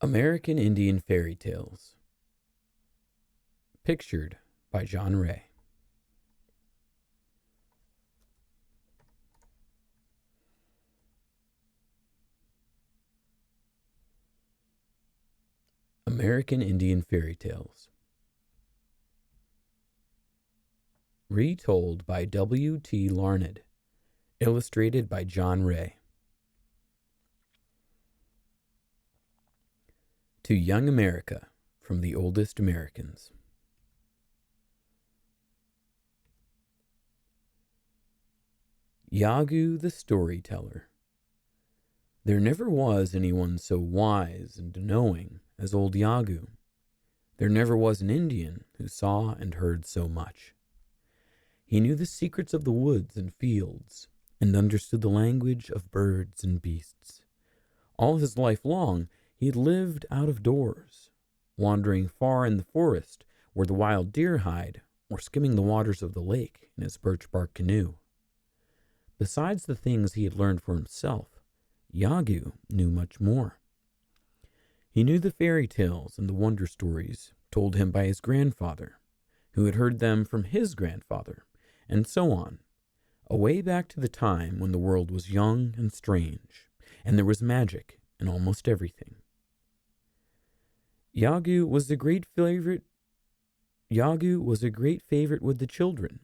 American Indian Fairy Tales. Pictured by John Ray. American Indian Fairy Tales. Retold by W. T. Larned. Illustrated by John Ray. To Young America, from the Oldest Americans. Yagu the Storyteller. There never was anyone so wise and knowing as old Yagu. There never was an Indian who saw and heard so much. He knew the secrets of the woods and fields, and understood the language of birds and beasts. All his life long, he had lived out of doors, wandering far in the forest where the wild deer hide, or skimming the waters of the lake in his birch bark canoe. Besides the things he had learned for himself, Yagu knew much more. He knew the fairy tales and the wonder stories told him by his grandfather, who had heard them from his grandfather, and so on, away back to the time when the world was young and strange, and there was magic in almost everything. Yagu was a great favorite with the children.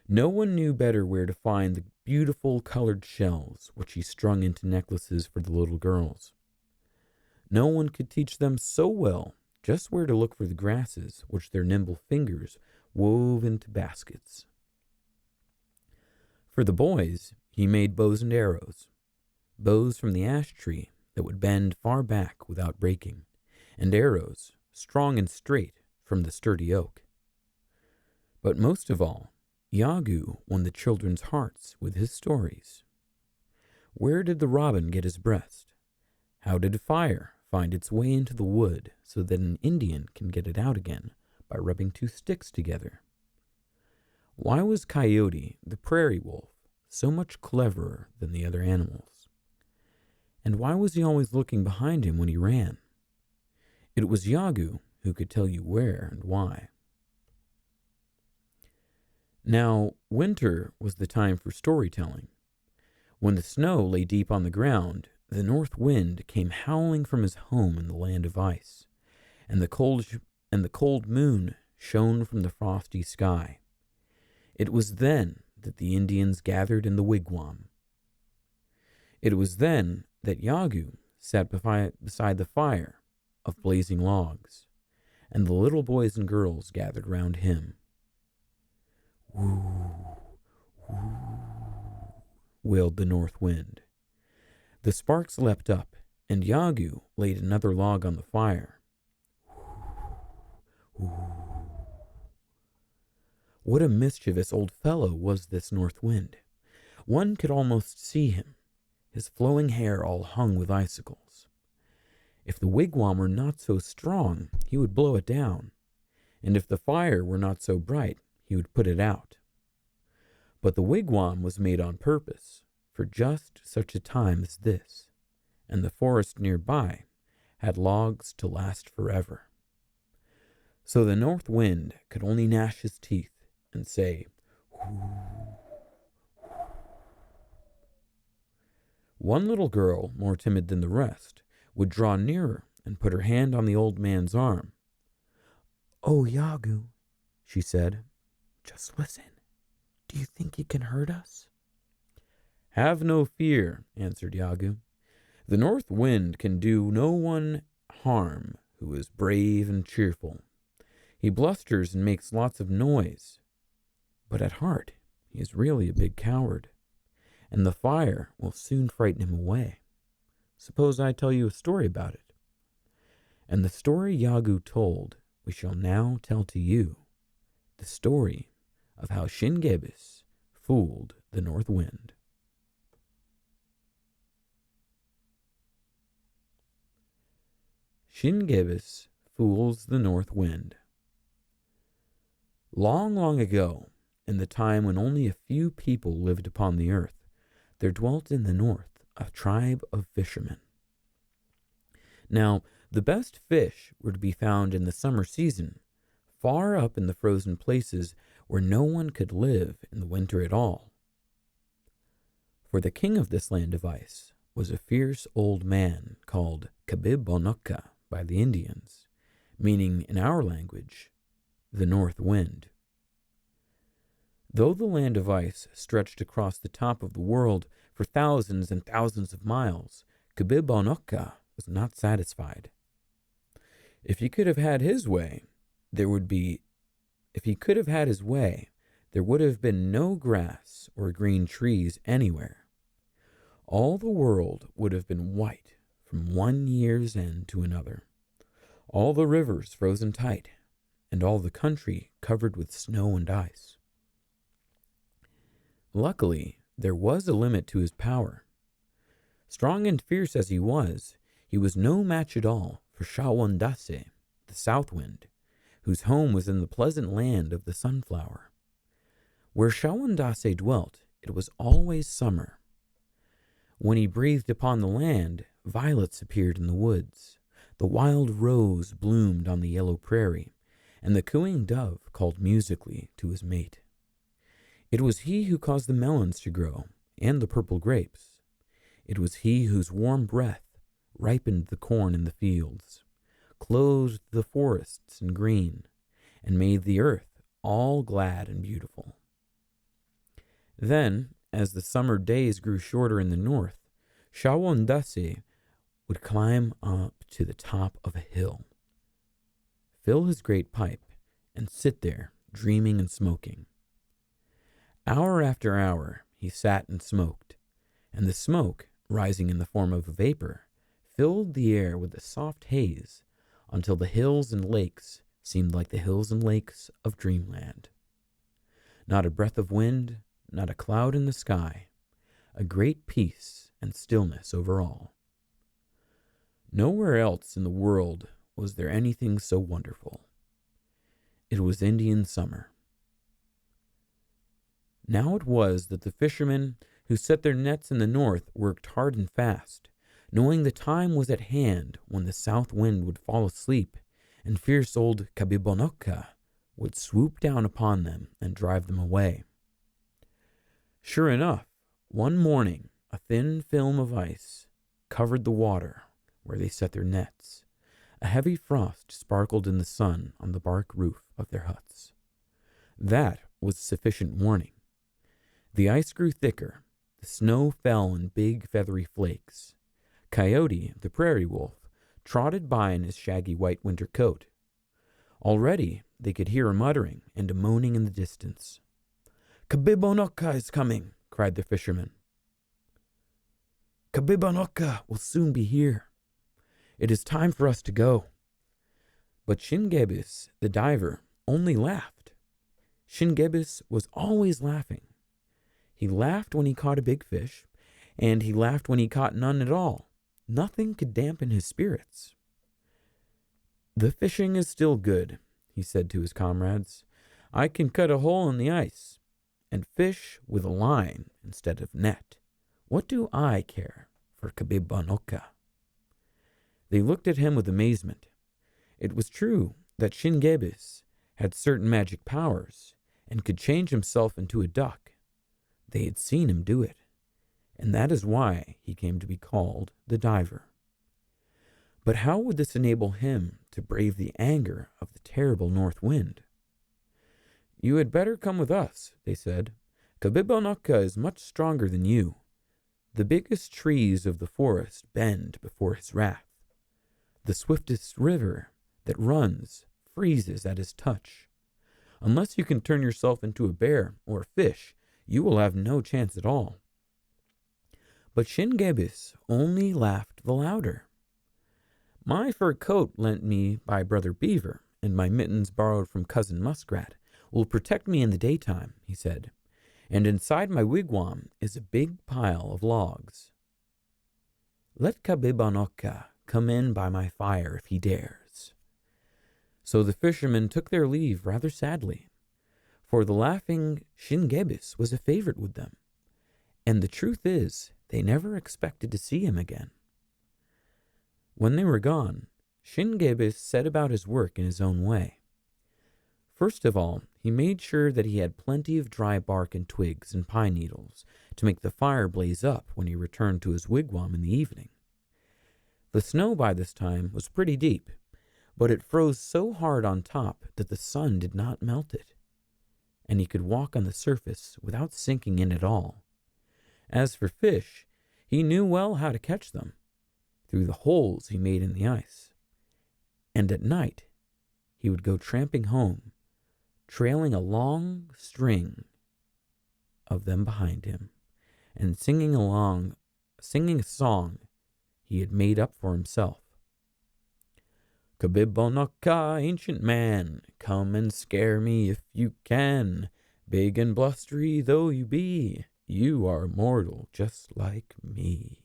No one knew better where to find the beautiful colored shells which he strung into necklaces for the little girls. No one could teach them so well just where to look for the grasses which their nimble fingers wove into baskets. For the boys, he made bows and arrows, bows from the ash tree that would bend far back without breaking, and arrows, strong and straight, from the sturdy oak. But most of all, Yagu won the children's hearts with his stories. Where did the robin get his breast? How did fire find its way into the wood so that an Indian can get it out again by rubbing two sticks together? Why was Coyote, the prairie wolf, so much cleverer than the other animals? And why was he always looking behind him when he ran? It was Yagu who could tell you where and why. Now, winter was the time for storytelling. When the snow lay deep on the ground, the north wind came howling from his home in the land of ice, and the cold moon shone from the frosty sky. It was then that the Indians gathered in the wigwam. It was then that Yagu sat beside the fire of blazing logs, and the little boys and girls gathered round him. Woo, woo, wailed the north wind. The sparks leapt up, and Yagu laid another log on the fire. Woo, woo. What a mischievous old fellow was this north wind. One could almost see him, his flowing hair all hung with icicles. If the wigwam were not so strong, he would blow it down, and if the fire were not so bright, he would put it out. But the wigwam was made on purpose for just such a time as this, and the forest nearby had logs to last forever. So the north wind could only gnash his teeth and say, "Whoo." One little girl, more timid than the rest, would draw nearer and put her hand on the old man's arm. "Oh, Yagu," she said, "just listen. Do you think he can hurt us?" "Have no fear," answered Yagu. "The north wind can do no one harm who is brave and cheerful. He blusters and makes lots of noise, but at heart he is really a big coward, and the fire will soon frighten him away. Suppose I tell you a story about it." And the story Yagu told we shall now tell to you, the story of how Shingebis fooled the north wind. Shingebis fools the north wind. Long, long ago, in the time when only a few people lived upon the earth, there dwelt in the north a tribe of fishermen. Now, the best fish were to be found in the summer season, far up in the frozen places where no one could live in the winter at all. For the king of this land of ice was a fierce old man called Kabibonoka by the Indians, meaning in our language, the north wind. Though the land of ice stretched across the top of the world for thousands and thousands of miles, Kabibonoka was not satisfied. If he could have had his way, there would have been no grass or green trees anywhere. All the world would have been white from one year's end to another, all the rivers frozen tight, and all the country covered with snow and ice. Luckily, there was a limit to his power. Strong and fierce as he was no match at all for Shawondase, the south wind, whose home was in the pleasant land of the sunflower. Where Shawondase dwelt, it was always summer. When he breathed upon the land, violets appeared in the woods, the wild rose bloomed on the yellow prairie, and the cooing dove called musically to his mate. It was he who caused the melons to grow, and the purple grapes. It was he whose warm breath ripened the corn in the fields, clothed the forests in green, and made the earth all glad and beautiful. Then, as the summer days grew shorter in the north, Shawondase would climb up to the top of a hill, fill his great pipe, and sit there dreaming and smoking. Hour after hour he sat and smoked, and the smoke, rising in the form of a vapor, filled the air with a soft haze until the hills and lakes seemed like the hills and lakes of dreamland. Not a breath of wind, not a cloud in the sky, a great peace and stillness over all. Nowhere else in the world was there anything so wonderful. It was Indian summer. Now it was that the fishermen who set their nets in the north worked hard and fast, knowing the time was at hand when the south wind would fall asleep and fierce old Kabibonoka would swoop down upon them and drive them away. Sure enough, one morning a thin film of ice covered the water where they set their nets. A heavy frost sparkled in the sun on the bark roof of their huts. That was sufficient warning. The ice grew thicker. The snow fell in big feathery flakes. Coyote, the prairie wolf, trotted by in his shaggy white winter coat. Already they could hear a muttering and a moaning in the distance. "Kabibonoka is coming," cried the fisherman. "Kabibonoka will soon be here. It is time for us to go." But Shingebis, the diver, only laughed. Shingebis was always laughing. He laughed when he caught a big fish, and he laughed when he caught none at all. Nothing could dampen his spirits. "The fishing is still good," he said to his comrades. "I can cut a hole in the ice and fish with a line instead of net. What do I care for Kabibonoka?" They looked at him with amazement. It was true that Shingebis had certain magic powers and could change himself into a duck. They had seen him do it, and that is why he came to be called the diver. But how would this enable him to brave the anger of the terrible north wind? "You had better come with us," they said. "Kabibonoka is much stronger than you. The biggest trees of the forest bend before his wrath. The swiftest river that runs freezes at his touch. Unless you can turn yourself into a bear or a fish, you will have no chance at all." But Shingebis only laughed the louder. "My fur coat lent me by Brother Beaver, and my mittens borrowed from Cousin Muskrat, will protect me in the daytime," he said. "And inside my wigwam is a big pile of logs. Let Kabibonoka come in by my fire if he dares." So the fishermen took their leave rather sadly, for the laughing Shingebis was a favorite with them, and the truth is they never expected to see him again. When they were gone, Shingebis set about his work in his own way. First of all, he made sure that he had plenty of dry bark and twigs and pine needles to make the fire blaze up when he returned to his wigwam in the evening. The snow by this time was pretty deep, but it froze so hard on top that the sun did not melt it, and he could walk on the surface without sinking in at all. As for fish, he knew well how to catch them, through the holes he made in the ice. And at night, he would go tramping home, trailing a long string of them behind him, and singing a song he had made up for himself. Kabibonaka, ancient man, come and scare me if you can. Big and blustery though you be, you are mortal just like me.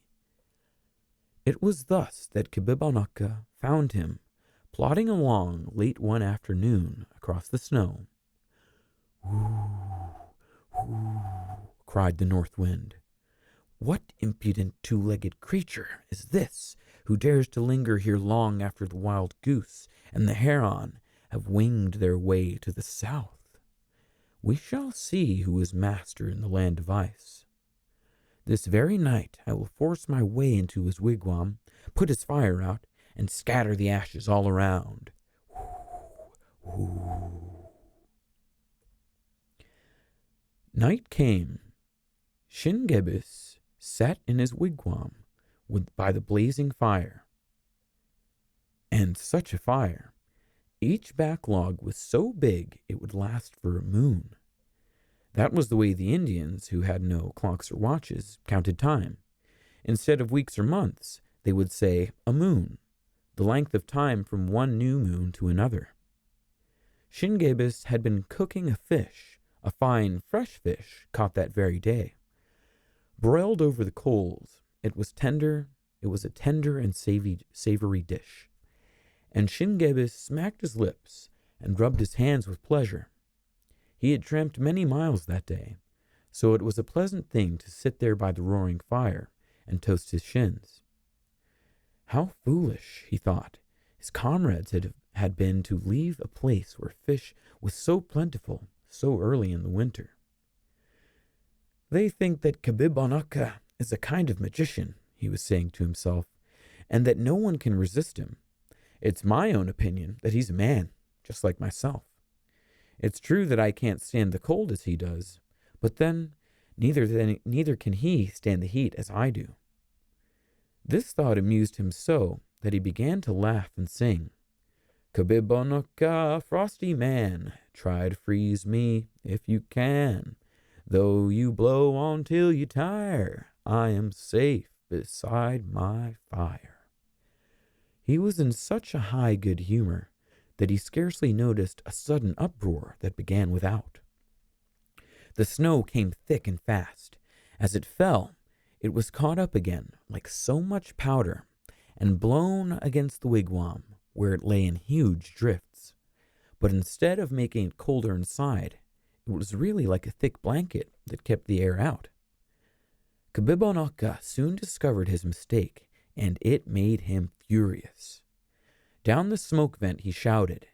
It was thus that Kabibonaka found him, plodding along late one afternoon across the snow. "Whoo, whoo," cried the north wind. "What impudent two-legged creature is this who dares to linger here long after the wild goose and the heron have winged their way to the south? We shall see who is master in the land of ice. This very night I will force my way into his wigwam, put his fire out, and scatter the ashes all around." Night came. Shingebis sat in his wigwam by the blazing fire. And such a fire! Each backlog was so big it would last for a moon. That was the way the Indians, who had no clocks or watches, counted time. Instead of weeks or months, they would say a moon, the length of time from one new moon to another. Shingebis had been cooking a fish, a fine, fresh fish caught that very day. Broiled over the coals, it was a tender and savory dish, and Shingebis smacked his lips and rubbed his hands with pleasure. He had tramped many miles that day, so it was a pleasant thing to sit there by the roaring fire and toast his shins. How foolish, he thought, his comrades had been to leave a place where fish was so plentiful so early in the winter. "They think that Kabibonaka is a kind of magician," he was saying to himself, "and that no one can resist him. It's my own opinion that he's a man, just like myself. It's true that I can't stand the cold as he does, but then neither can he stand the heat as I do." This thought amused him so that he began to laugh and sing, "Kabibonaka, frosty man, try to freeze me if you can. Though you blow on till you tire, I am safe beside my fire." He was in such a high good humor that he scarcely noticed a sudden uproar that began without. The snow came thick and fast. As it fell, it was caught up again like so much powder and blown against the wigwam, where it lay in huge drifts. But instead of making it colder inside, it was really like a thick blanket that kept the air out. Kabibonaka soon discovered his mistake, and it made him furious. Down the smoke vent he shouted,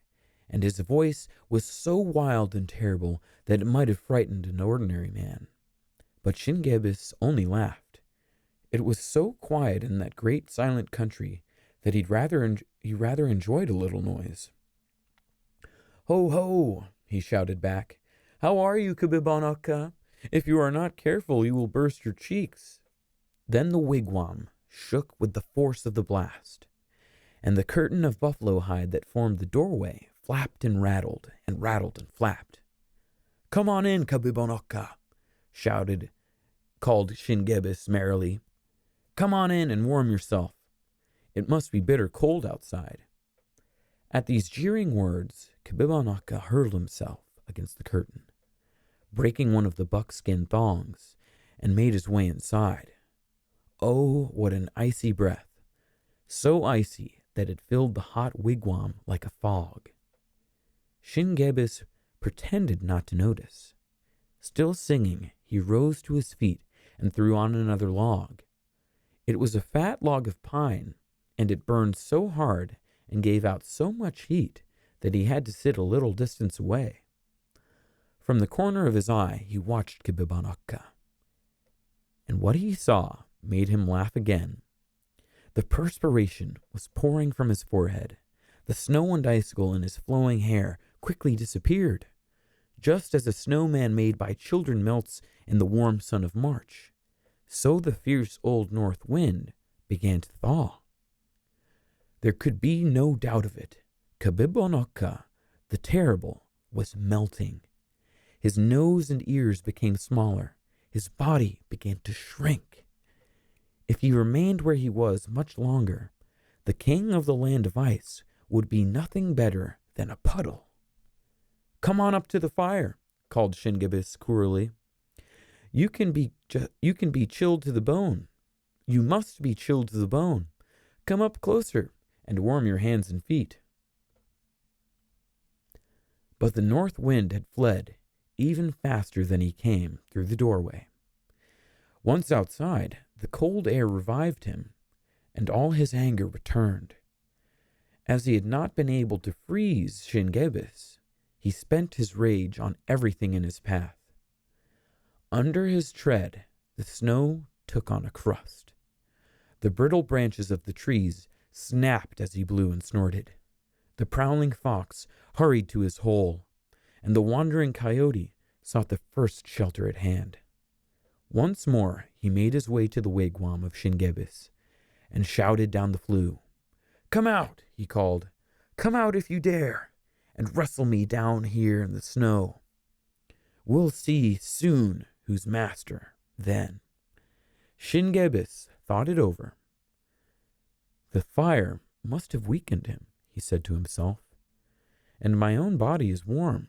and his voice was so wild and terrible that it might have frightened an ordinary man. But Shingebis only laughed. It was so quiet in that great silent country that he rather enjoyed a little noise. "Ho, ho!" he shouted back. "How are you, Kabibonaka? If you are not careful, you will burst your cheeks." Then the wigwam shook with the force of the blast, and the curtain of buffalo hide that formed the doorway flapped and rattled and flapped. "Come on in, Kabibonaka," called Shingebis merrily. "Come on in and warm yourself. It must be bitter cold outside." At these jeering words, Kabibonaka hurled himself against the curtain, breaking one of the buckskin thongs, and made his way inside. Oh, what an icy breath! So icy that it filled the hot wigwam like a fog. Shingebis pretended not to notice. Still singing, he rose to his feet and threw on another log. It was a fat log of pine, and it burned so hard and gave out so much heat that he had to sit a little distance away. From the corner of his eye, he watched Kibibanokka, and what he saw made him laugh again. The perspiration was pouring from his forehead. The snow and icicle in his flowing hair quickly disappeared, just as a snowman made by children melts in the warm sun of March. So the fierce old north wind began to thaw. There could be no doubt of it. Kabibonokka, the terrible, was melting. His nose and ears became smaller. His body began to shrink. If he remained where he was much longer, the king of the land of ice would be nothing better than a puddle. "Come on up to the fire," called Shingebis coolly. You can be chilled to the bone. You must be chilled to the bone. Come up closer and warm your hands and feet." But the north wind had fled even faster than he came through the doorway. Once outside, the cold air revived him, and all his anger returned. As he had not been able to freeze Shingebis, he spent his rage on everything in his path. Under his tread, the snow took on a crust. The brittle branches of the trees snapped as he blew and snorted. The prowling fox hurried to his hole, and the wandering coyote sought the first shelter at hand. Once more he made his way to the wigwam of Shingebis and shouted down the flue. "Come out," he called. "Come out if you dare, and wrestle me down here in the snow. We'll see soon who's master then." Shingebis thought it over. "The fire must have weakened him," he said to himself, "and my own body is warm.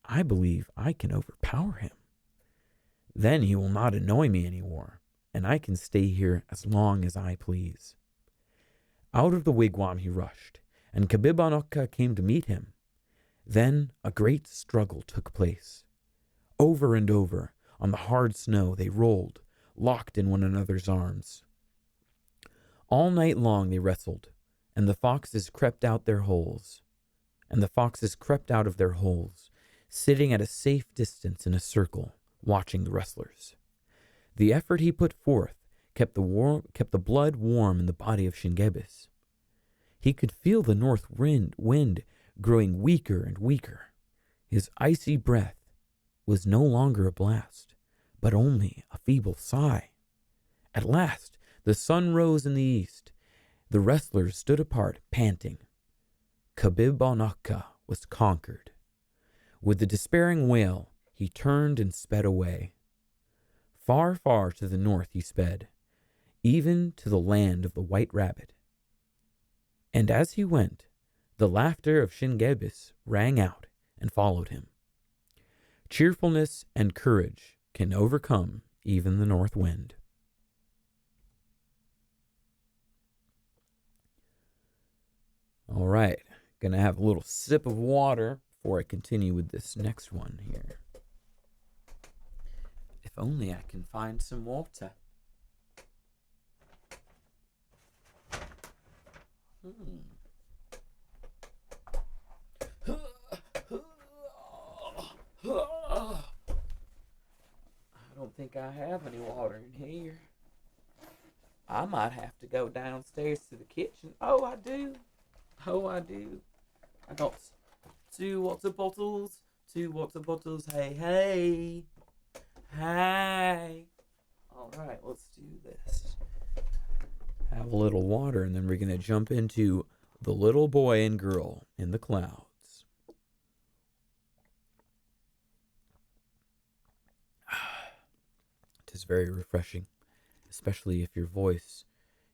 I believe I can overpower him. Then he will not annoy me any more, and I can stay here as long as I please." Out of the wigwam he rushed, and Kabibonokka came to meet him. Then a great struggle took place. Over and over, on the hard snow, they rolled, locked in one another's arms. All night long they wrestled, and the foxes crept out of their holes, sitting at a safe distance in a circle, watching the wrestlers. The effort he put forth kept the blood warm in the body of Shingebis. He could feel the north wind growing weaker and weaker. His icy breath was no longer a blast, but only a feeble sigh. At last, the sun rose in the east. The wrestlers stood apart, panting. Kabibonokka was conquered. With a despairing wail, he turned and sped away. Far, far to the north he sped, even to the land of the White Rabbit. And as he went, the laughter of Shingebis rang out and followed him. Cheerfulness and courage can overcome even the north wind. All right, gonna have a little sip of water before I continue with this next one here. If only I can find some water. I don't think I have any water in here. I might have to go downstairs to the kitchen. Oh, I do. I got 2 water bottles. 2 water bottles. Hey, hey. Hey. All right, let's do this. Have a little water, and then we're going to jump into The Little Boy and Girl in the Clouds. It is very refreshing, especially if your voice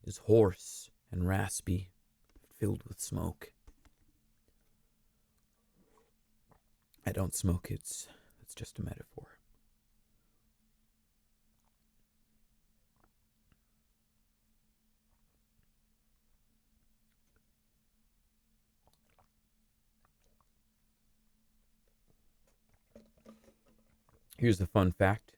is hoarse and raspy, filled with smoke. I don't smoke, it's just a metaphor. Here's a fun fact.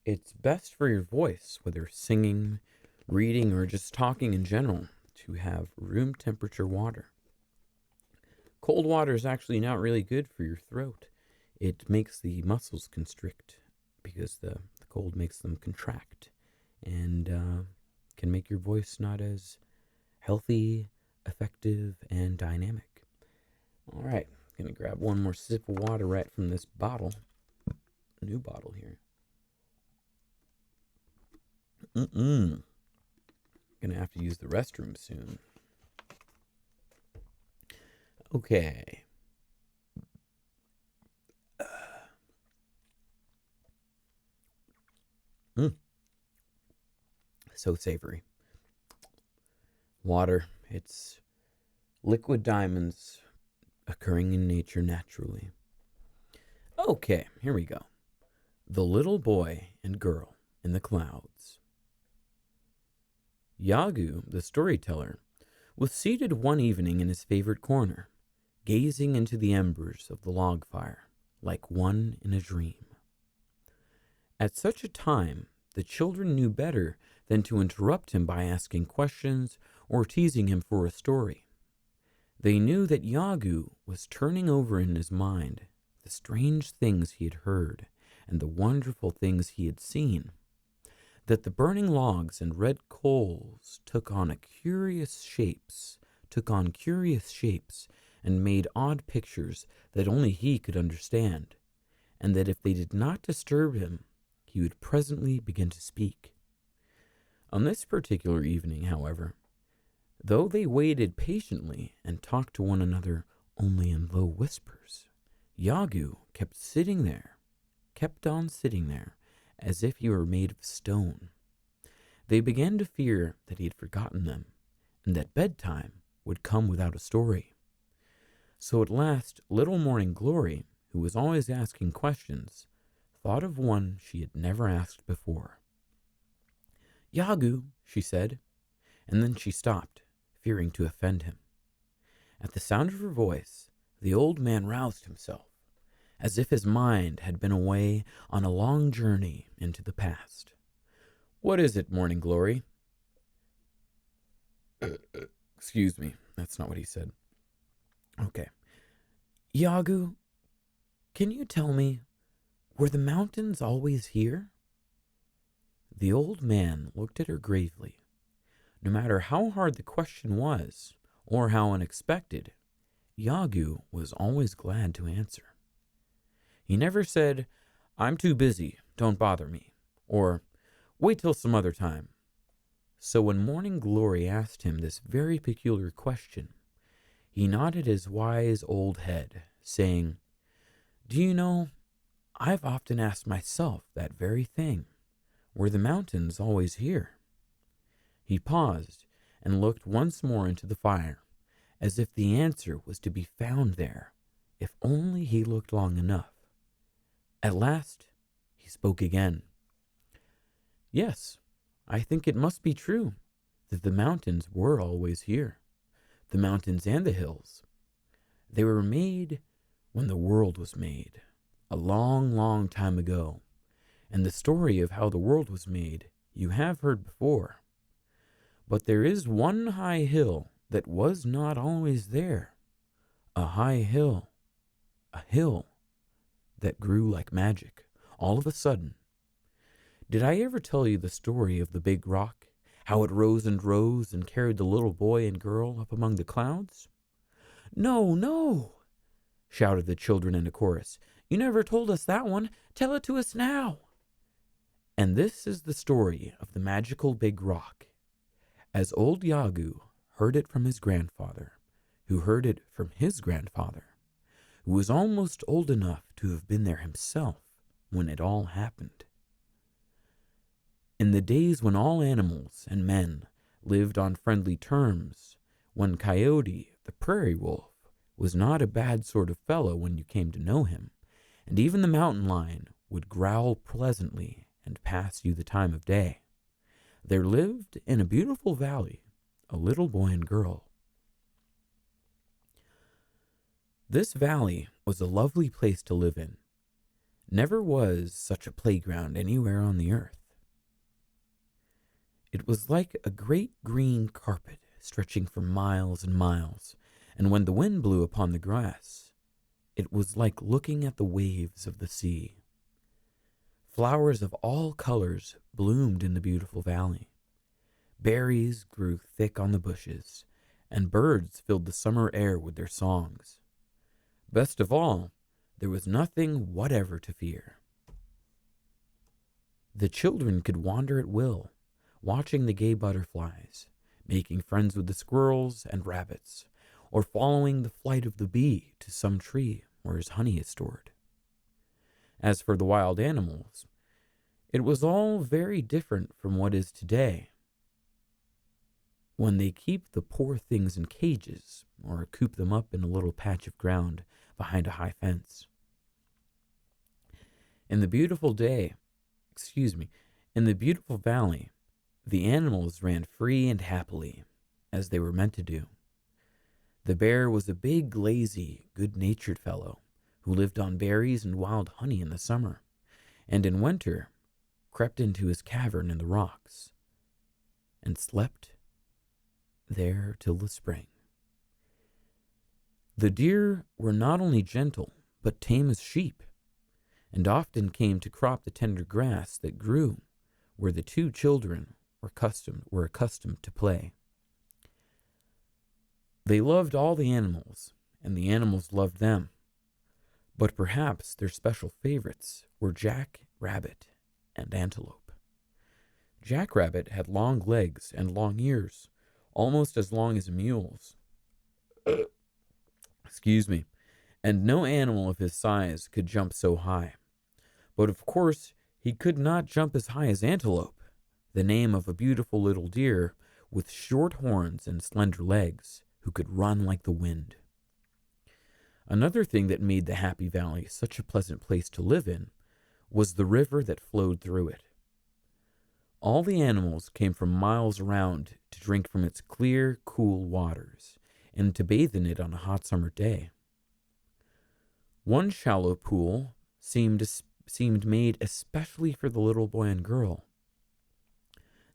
It's best for your voice, whether singing, reading, or just talking in general, to have room temperature water. Cold water is actually not really good for your throat. It makes the muscles constrict because the cold makes them contract and can make your voice not as healthy, effective, and dynamic. All right, I'm going to grab one more sip of water right from this bottle. New bottle here. Gonna have to use the restroom soon. Okay. So savory. Water, it's liquid diamonds occurring in nature naturally. Okay, here we go. The Little Boy and Girl in the Clouds. Yagu, the storyteller, was seated one evening in his favorite corner, gazing into the embers of the log fire like one in a dream. At such a time, the children knew better than to interrupt him by asking questions or teasing him for a story. They knew that Yagu was turning over in his mind the strange things he had heard and the wonderful things he had seen, that the burning logs and red coals took on curious shapes and made odd pictures that only he could understand, and that if they did not disturb him, he would presently begin to speak. On this particular evening, however, though they waited patiently and talked to one another only in low whispers, Yagu kept on sitting there, as if he were made of stone. They began to fear that he had forgotten them, and that bedtime would come without a story. So at last, little Morning Glory, who was always asking questions, thought of one she had never asked before. "Yagu," she said, and then she stopped, fearing to offend him. At the sound of her voice, the old man roused himself, as if his mind had been away on a long journey into the past. "What is it, Morning Glory?" Excuse me, that's not what he said. Okay. "Yagu, can you tell me, were the mountains always here?" The old man looked at her gravely. No matter how hard the question was, or how unexpected, Yagu was always glad to answer. He never said, "I'm too busy, don't bother me," or "wait till some other time." So when Morning Glory asked him this very peculiar question, he nodded his wise old head, saying, "Do you know, I've often asked myself that very thing. Were the mountains always here?" He paused and looked once more into the fire, as if the answer was to be found there, if only he looked long enough. At last, he spoke again. "Yes, I think it must be true that the mountains were always here, the mountains and the hills. They were made when the world was made, a long, long time ago, and the story of how the world was made you have heard before. But there is one high hill that was not always there, a hill that grew like magic, all of a sudden. Did I ever tell you the story of the big rock, how it rose and carried the little boy and girl up among the clouds?" "No, no," shouted the children in a chorus. "You never told us that one. Tell it to us now." And this is the story of the magical big rock. As old Yagu heard it from his grandfather, who heard it from his grandfather, who was almost old enough to have been there himself when it all happened. In the days when all animals and men lived on friendly terms, when Coyote, the prairie wolf, was not a bad sort of fellow when you came to know him, and even the mountain lion would growl pleasantly and pass you the time of day, there lived in a beautiful valley a little boy and girl. This valley was a lovely place to live in. Never was such a playground anywhere on the earth. It was like a great green carpet stretching for miles and miles, and when the wind blew upon the grass, it was like looking at the waves of the sea. Flowers of all colors bloomed in the beautiful valley. Berries grew thick on the bushes, and birds filled the summer air with their songs. Best of all, there was nothing whatever to fear. The children could wander at will, watching the gay butterflies, making friends with the squirrels and rabbits, or following the flight of the bee to some tree where his honey is stored. As for the wild animals, it was all very different from what is today, when they keep the poor things in cages or coop them up in a little patch of ground behind a high fence. In the beautiful valley, the animals ran free and happily, as they were meant to do. The bear was a big, lazy, good-natured fellow who lived on berries and wild honey in the summer, and in winter crept into his cavern in the rocks and slept there till the spring. The deer were not only gentle, but tame as sheep, and often came to crop the tender grass that grew where the two children were accustomed to play. They loved all the animals, and the animals loved them, but perhaps their special favorites were Jack Rabbit and Antelope. Jack Rabbit had long legs and long ears, almost as long as a mule's. And no animal of his size could jump so high. But of course, he could not jump as high as Antelope, the name of a beautiful little deer with short horns and slender legs, who could run like the wind. Another thing that made the Happy Valley such a pleasant place to live in was the river that flowed through it. All the animals came from miles around to drink from its clear, cool waters and to bathe in it on a hot summer day. One shallow pool seemed made especially for the little boy and girl.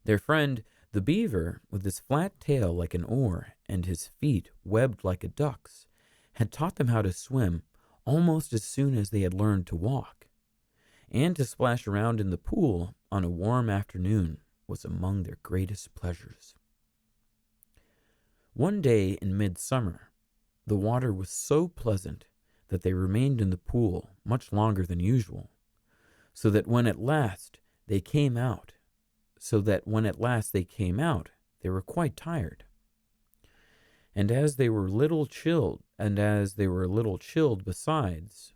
Their friend, the beaver, with his flat tail like an oar and his feet webbed like a duck's, had taught them how to swim almost as soon as they had learned to walk, and to splash around in the pool on a warm afternoon was among their greatest pleasures. One day in midsummer, the water was so pleasant that they remained in the pool much longer than usual, so that when at last they came out, they were quite tired. And as they were a little chilled besides,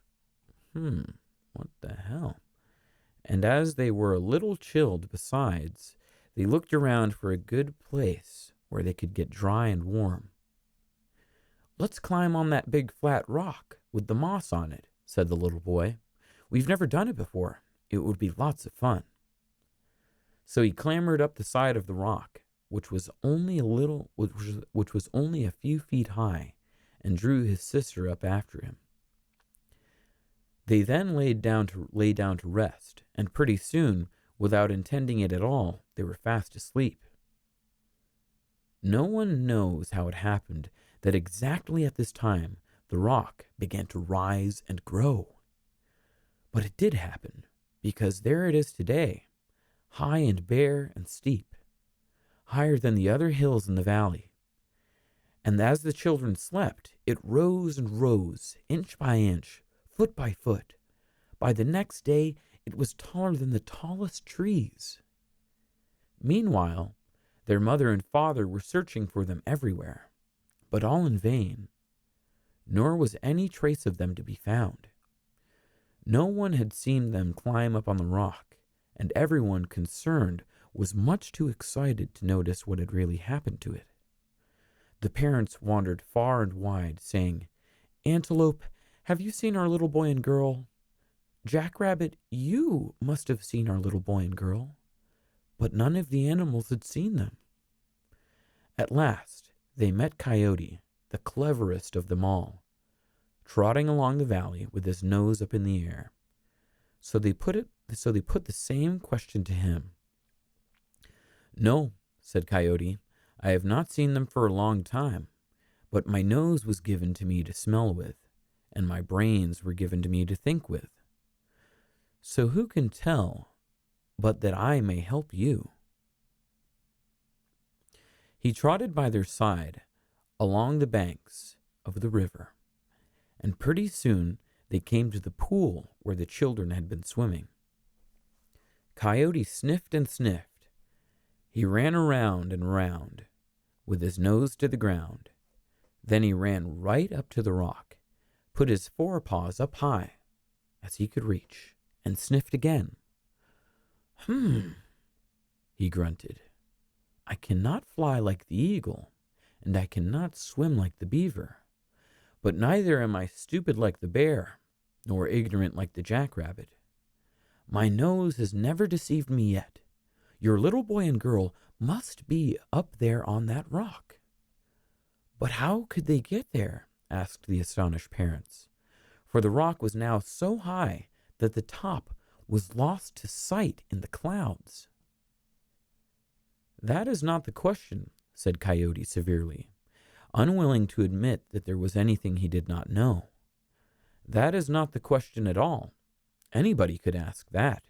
And as they were a little chilled besides, they looked around for a good place where they could get dry and warm. "Let's climb on that big flat rock with the moss on it," said the little boy. "We've never done it before. It would be lots of fun." So he clambered up the side of the rock, which was only a few feet high, and drew his sister up after him. They then lay down to rest, and pretty soon, without intending it at all, they were fast asleep. No one knows how it happened that exactly at this time the rock began to rise and grow. But it did happen, because there it is today, high and bare and steep, higher than the other hills in the valley. And as the children slept, it rose and rose, inch by inch, foot by foot. By the next day, it was taller than the tallest trees. Meanwhile, their mother and father were searching for them everywhere, but all in vain, nor was any trace of them to be found. No one had seen them climb up on the rock, and everyone concerned was much too excited to notice what had really happened to it. The parents wandered far and wide, saying, "Antelope, have you seen our little boy and girl? Jackrabbit, you must have seen our little boy and girl." But none of the animals had seen them. At last, they met Coyote, the cleverest of them all, trotting along the valley with his nose up in the air. So they put the same question to him. "No," said Coyote, I have not seen them for a long time, but my nose was given to me to smell with, and my brains were given to me to think with. So who can tell but that I may help you?" He trotted by their side along the banks of the river, and pretty soon they came to the pool where the children had been swimming. Coyote sniffed and sniffed. He ran around and around, with his nose to the ground. Then he ran right up to the rock, put his forepaws up high as he could reach, and sniffed again. He grunted. "I cannot fly like the eagle, and I cannot swim like the beaver, but neither am I stupid like the bear, nor ignorant like the jackrabbit. My nose has never deceived me yet. Your little boy and girl must be up there on that rock." "But how could they get there?" asked the astonished parents, for the rock was now so high that the top was lost to sight in the clouds. "That is not the question," said Coyote severely, unwilling to admit that there was anything he did not know. "That is not the question at all. Anybody could ask that.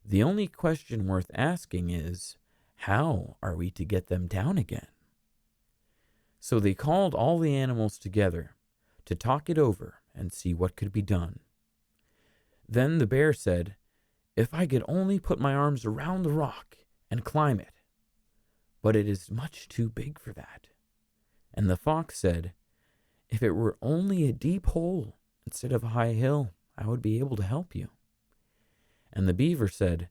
The only question worth asking is, how are we to get them down again?" So they called all the animals together to talk it over and see what could be done. Then the bear said, "If I could only put my arms around the rock and climb it, but it is much too big for that." And the fox said, "If it were only a deep hole instead of a high hill, I would be able to help you." And the beaver said,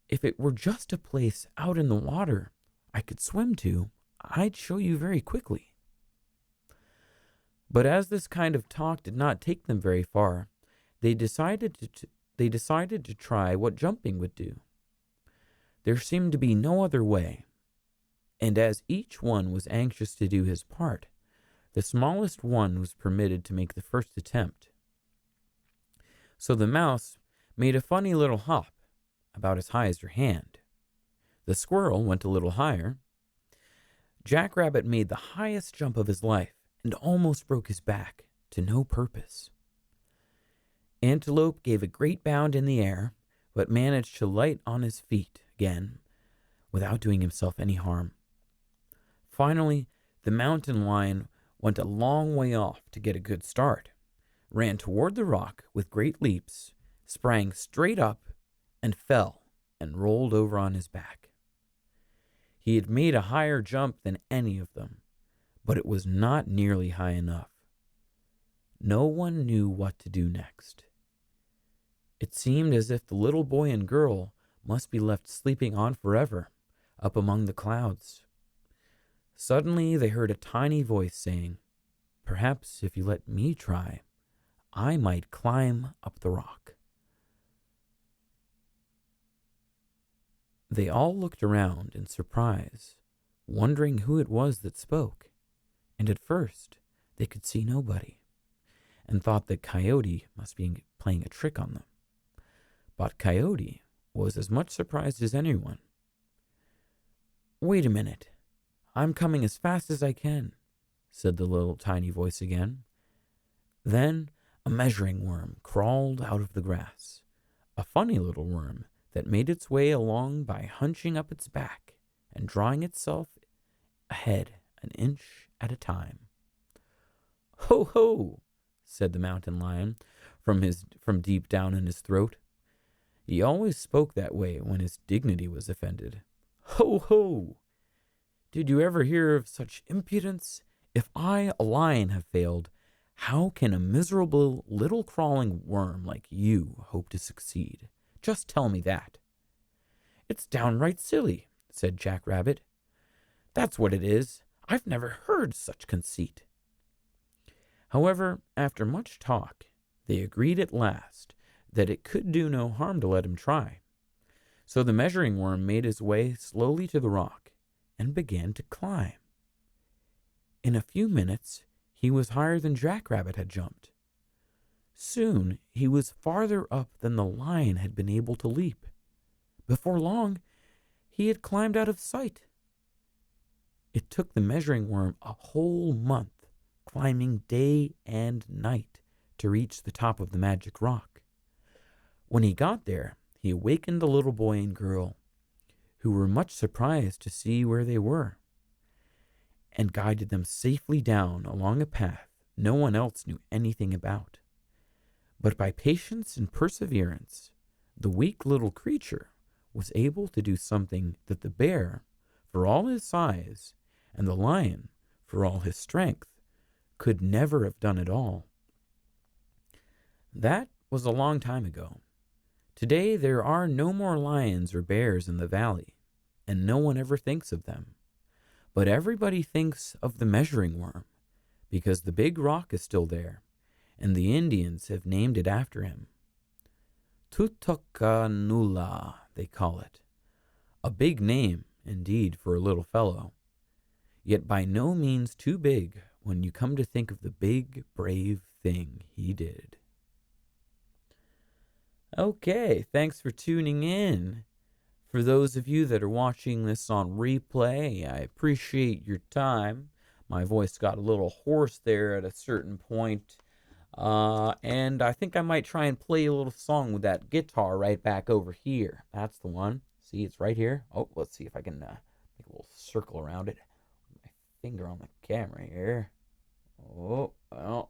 "If it were just a place out in the water I could swim to, I'd show you very quickly." But as this kind of talk did not take them very far, they decided to try what jumping would do. There seemed to be no other way, and as each one was anxious to do his part, the smallest one was permitted to make the first attempt. So the mouse made a funny little hop, about as high as her hand. The squirrel went a little higher. Jackrabbit made the highest jump of his life and almost broke his back to no purpose. Antelope gave a great bound in the air, but managed to light on his feet again without doing himself any harm. Finally, the mountain lion went a long way off to get a good start, ran toward the rock with great leaps, sprang straight up, and fell and rolled over on his back. He had made a higher jump than any of them, but it was not nearly high enough. No one knew what to do next. It seemed as if the little boy and girl must be left sleeping on forever, up among the clouds. Suddenly they heard a tiny voice saying, "Perhaps if you let me try, I might climb up the rock." They all looked around in surprise, wondering who it was that spoke, and at first they could see nobody, and thought that Coyote must be playing a trick on them. But Coyote was as much surprised as anyone. "Wait a minute, I'm coming as fast as I can," said the little tiny voice again. Then a measuring worm crawled out of the grass, a funny little worm that made its way along by hunching up its back and drawing itself ahead an inch at a time. "Ho, ho," said the mountain lion from deep down in his throat. He always spoke that way when his dignity was offended. "Ho, ho! Did you ever hear of such impudence? If I, a lion, have failed, how can a miserable little crawling worm like you hope to succeed? Just tell me that." "It's downright silly," said Jack Rabbit. "That's what it is. I've never heard such conceit." However, after much talk, they agreed at last that it could do no harm to let him try. So the measuring worm made his way slowly to the rock and began to climb. In a few minutes, he was higher than Jack Rabbit had jumped. Soon he was farther up than the lion had been able to leap. Before long, he had climbed out of sight. It took the measuring worm a whole month, climbing day and night to reach the top of the magic rock. When he got there, he awakened the little boy and girl, who were much surprised to see where they were, and guided them safely down along a path no one else knew anything about. But by patience and perseverance, the weak little creature was able to do something that the bear, for all his size, and the lion, for all his strength, could never have done at all. That was a long time ago. Today there are no more lions or bears in the valley, and no one ever thinks of them. But everybody thinks of the measuring worm, because the big rock is still there, and the Indians have named it after him. Tutukanula, they call it. A big name, indeed, for a little fellow, yet by no means too big when you come to think of the big, brave thing he did. Okay, thanks for tuning in. For those of you that are watching this on replay, I appreciate your time. My voice got a little hoarse there at a certain point. And I think I might try and play a little song with that guitar right back over here. That's the one. See, it's right here. Oh, let's see if I can make a little circle around it. My finger on the camera here. Oh. I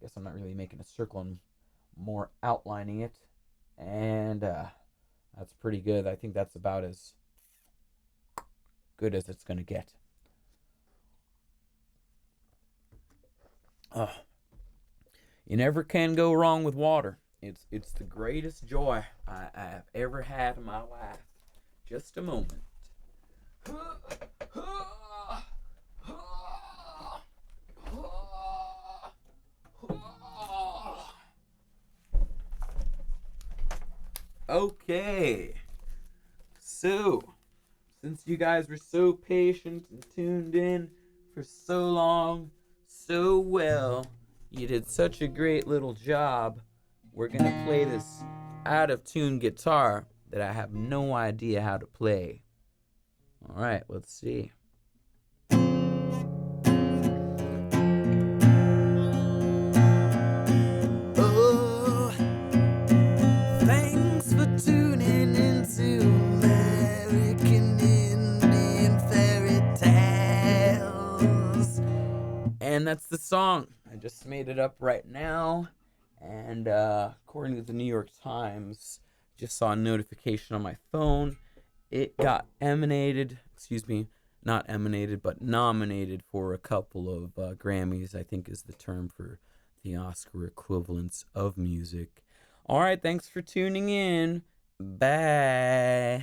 guess I'm not really making a circle. I'm more outlining it. And that's pretty good. I think that's about as good as it's going to get. You never can go wrong with water. It's the greatest joy I have ever had in my life. Just a moment. Okay. So, since you guys were so patient and tuned in for so long, so well, you did such a great little job. We're going to play this out-of-tune guitar that I have no idea how to play. All right, let's see. Oh, thanks for tuning into American Indian Fairy Tales. And that's the song. I just made it up right now. And according to the New York Times, just saw a notification on my phone. It got nominated for a couple of Grammys, I think is the term for the Oscar equivalents of music. All right, thanks for tuning in. Bye.